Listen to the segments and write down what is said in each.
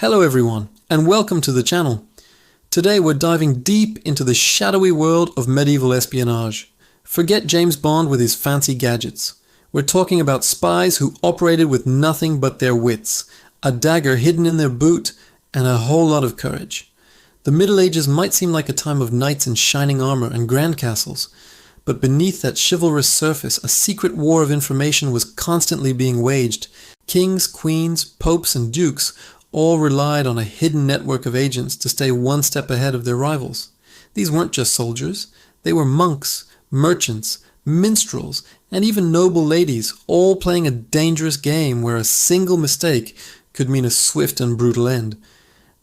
Hello everyone, and welcome to the channel. Today we're diving deep into the shadowy world of medieval espionage. Forget James Bond with his fancy gadgets. We're talking about spies who operated with nothing but their wits, a dagger hidden in their boot, and a whole lot of courage. The Middle Ages might seem like a time of knights in shining armor and grand castles, but beneath that chivalrous surface, a secret war of information was constantly being waged. Kings, queens, popes, and dukes all relied on a hidden network of agents to stay one step ahead of their rivals. These weren't just soldiers, they were monks, merchants, minstrels, and even noble ladies, all playing a dangerous game where a single mistake could mean a swift and brutal end.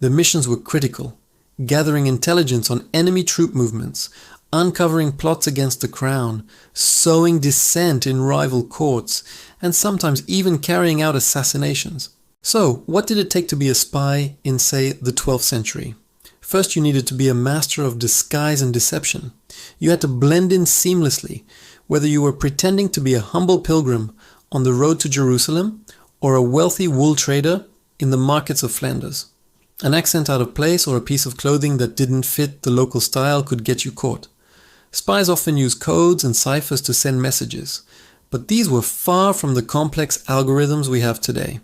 The missions were critical: gathering intelligence on enemy troop movements, uncovering plots against the crown, sowing dissent in rival courts, and sometimes even carrying out assassinations. So, what did it take to be a spy in, say, the 12th century? First, you needed to be a master of disguise and deception. You had to blend in seamlessly, whether you were pretending to be a humble pilgrim on the road to Jerusalem or a wealthy wool trader in the markets of Flanders. An accent out of place or a piece of clothing that didn't fit the local style could get you caught. Spies often use codes and ciphers to send messages, but these were far from the complex algorithms we have today.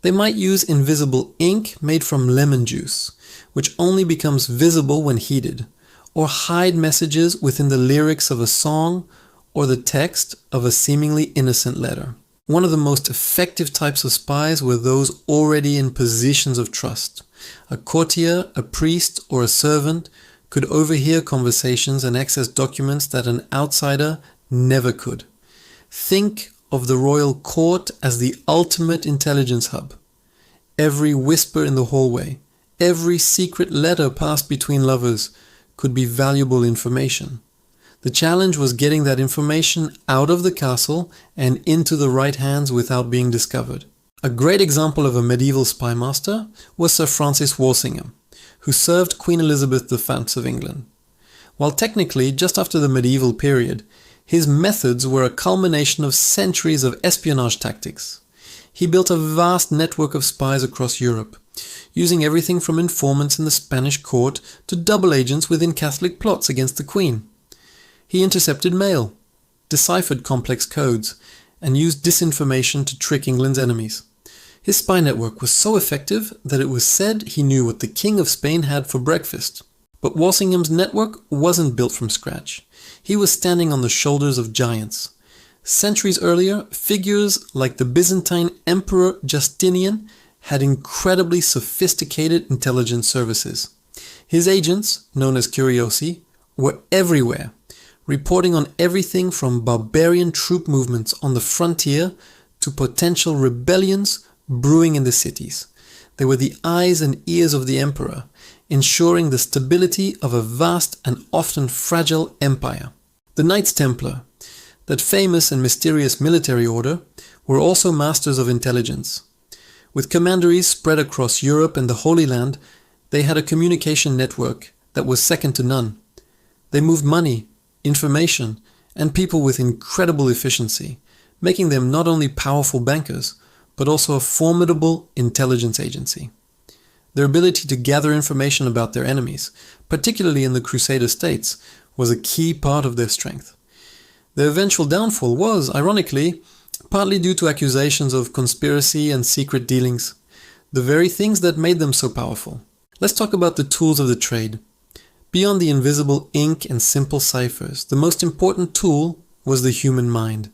They might use invisible ink made from lemon juice, which only becomes visible when heated, or hide messages within the lyrics of a song or the text of a seemingly innocent letter. One of the most effective types of spies were those already in positions of trust. A courtier, a priest, or a servant could overhear conversations and access documents that an outsider never could. Think of the royal court as the ultimate intelligence hub. Every whisper in the hallway, every secret letter passed between lovers could be valuable information. The challenge was getting that information out of the castle and into the right hands without being discovered. A great example of a medieval spy master was Sir Francis Walsingham, who served Queen Elizabeth I of England. While technically just after the medieval period, his methods were a culmination of centuries of espionage tactics. He built a vast network of spies across Europe, using everything from informants in the Spanish court to double agents within Catholic plots against the Queen. He intercepted mail, deciphered complex codes, and used disinformation to trick England's enemies. His spy network was so effective that it was said he knew what the King of Spain had for breakfast. But Walsingham's network wasn't built from scratch. He was standing on the shoulders of giants. Centuries earlier, figures like the Byzantine Emperor Justinian had incredibly sophisticated intelligence services. His agents, known as curiosi, were everywhere, reporting on everything from barbarian troop movements on the frontier to potential rebellions brewing in the cities. They were the eyes and ears of the emperor, ensuring the stability of a vast and often fragile empire. The Knights Templar, that famous and mysterious military order, were also masters of intelligence. With commanderies spread across Europe and the Holy Land, they had a communication network that was second to none. They moved money, information, and people with incredible efficiency, making them not only powerful bankers, but also a formidable intelligence agency. Their ability to gather information about their enemies, particularly in the Crusader states, was a key part of their strength. Their eventual downfall was, ironically, partly due to accusations of conspiracy and secret dealings, the very things that made them so powerful. Let's talk about the tools of the trade. Beyond the invisible ink and simple ciphers, the most important tool was the human mind.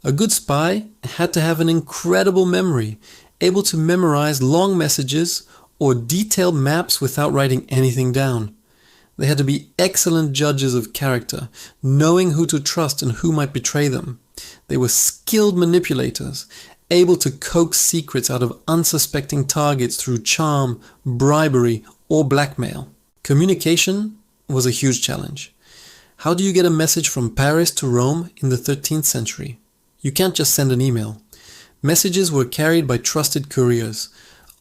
A good spy had to have an incredible memory, able to memorize long messages or detailed maps without writing anything down. They had to be excellent judges of character, knowing who to trust and who might betray them. They were skilled manipulators, able to coax secrets out of unsuspecting targets through charm, bribery, or blackmail. Communication was a huge challenge. How do you get a message from Paris to Rome in the 13th century? You can't just send an email. Messages were carried by trusted couriers,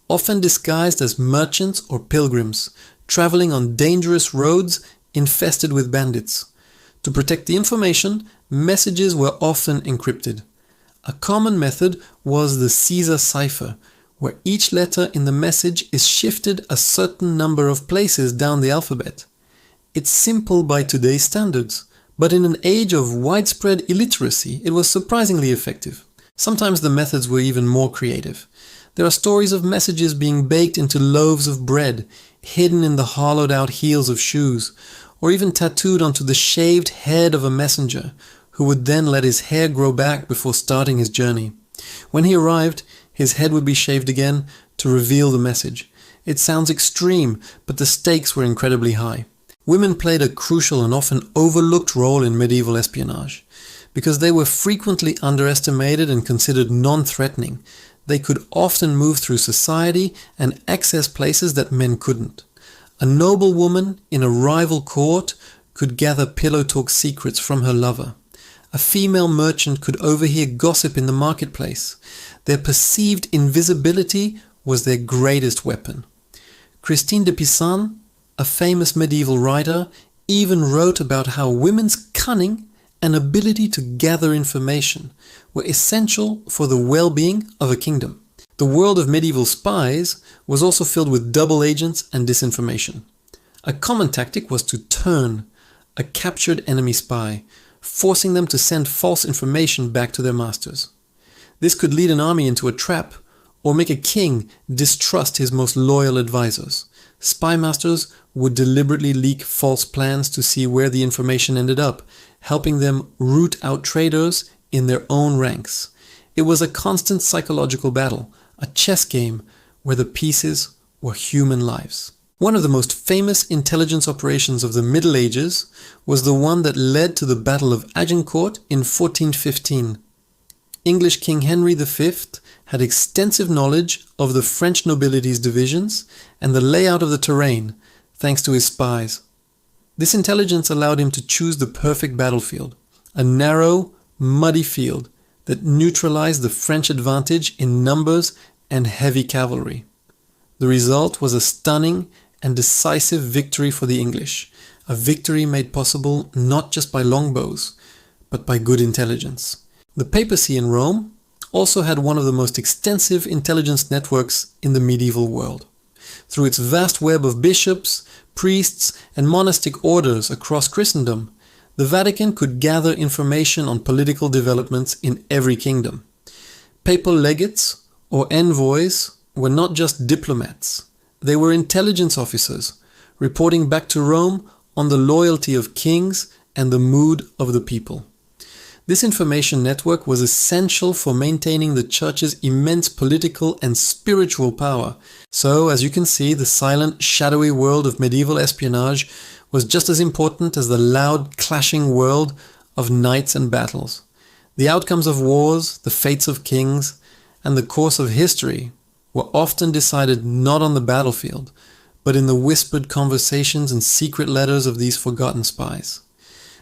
often disguised as merchants or pilgrims, traveling on dangerous roads infested with bandits. To protect the information, messages were often encrypted. A common method was the Caesar cipher, where each letter in the message is shifted a certain number of places down the alphabet. It's simple by today's standards, but in an age of widespread illiteracy, it was surprisingly effective. Sometimes the methods were even more creative. There are stories of messages being baked into loaves of bread, hidden in the hollowed-out heels of shoes, or even tattooed onto the shaved head of a messenger, who would then let his hair grow back before starting his journey. When he arrived, his head would be shaved again to reveal the message. It sounds extreme, but the stakes were incredibly high. Women played a crucial and often overlooked role in medieval espionage. Because they were frequently underestimated and considered non-threatening, they could often move through society and access places that men couldn't. A noble woman in a rival court could gather pillow talk secrets from her lover. A female merchant could overhear gossip in the marketplace. Their perceived invisibility was their greatest weapon. Christine de Pisan, a famous medieval writer, even wrote about how women's cunning and ability to gather information were essential for the well-being of a kingdom. The world of medieval spies was also filled with double agents and disinformation. A common tactic was to turn a captured enemy spy, forcing them to send false information back to their masters. This could lead an army into a trap or make a king distrust his most loyal advisors. Spy masters would deliberately leak false plans to see where the information ended up, helping them root out traitors in their own ranks. It was a constant psychological battle, a chess game where the pieces were human lives. One of the most famous intelligence operations of the Middle Ages was the one that led to the Battle of Agincourt in 1415. English King Henry V had extensive knowledge of the French nobility's divisions and the layout of the terrain, thanks to his spies. This intelligence allowed him to choose the perfect battlefield, a narrow, muddy field that neutralized the French advantage in numbers and heavy cavalry. The result was a stunning and decisive victory for the English, a victory made possible not just by longbows, but by good intelligence. The papacy in Rome also had one of the most extensive intelligence networks in the medieval world. Through its vast web of bishops, priests, and monastic orders across Christendom, the Vatican could gather information on political developments in every kingdom. Papal legates, or envoys, were not just diplomats. They were intelligence officers, reporting back to Rome on the loyalty of kings and the mood of the people. This information network was essential for maintaining the Church's immense political and spiritual power. So, as you can see, the silent, shadowy world of medieval espionage was just as important as the loud, clashing world of knights and battles. The outcomes of wars, the fates of kings, and the course of history were often decided not on the battlefield, but in the whispered conversations and secret letters of these forgotten spies.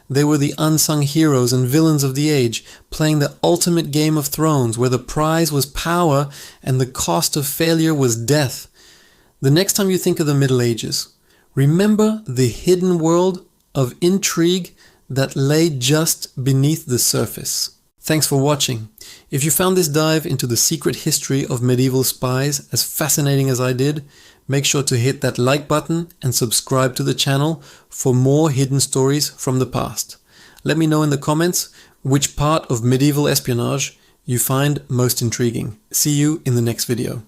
They were the unsung heroes and villains of the age, playing the ultimate game of thrones, where the prize was power and the cost of failure was death. The next time you think of the Middle Ages, remember the hidden world of intrigue that lay just beneath the surface. Thanks for watching. If you found this dive into the secret history of medieval spies as fascinating as I did, make sure to hit that like button and subscribe to the channel for more hidden stories from the past. Let me know in the comments which part of medieval espionage you find most intriguing. See you in the next video.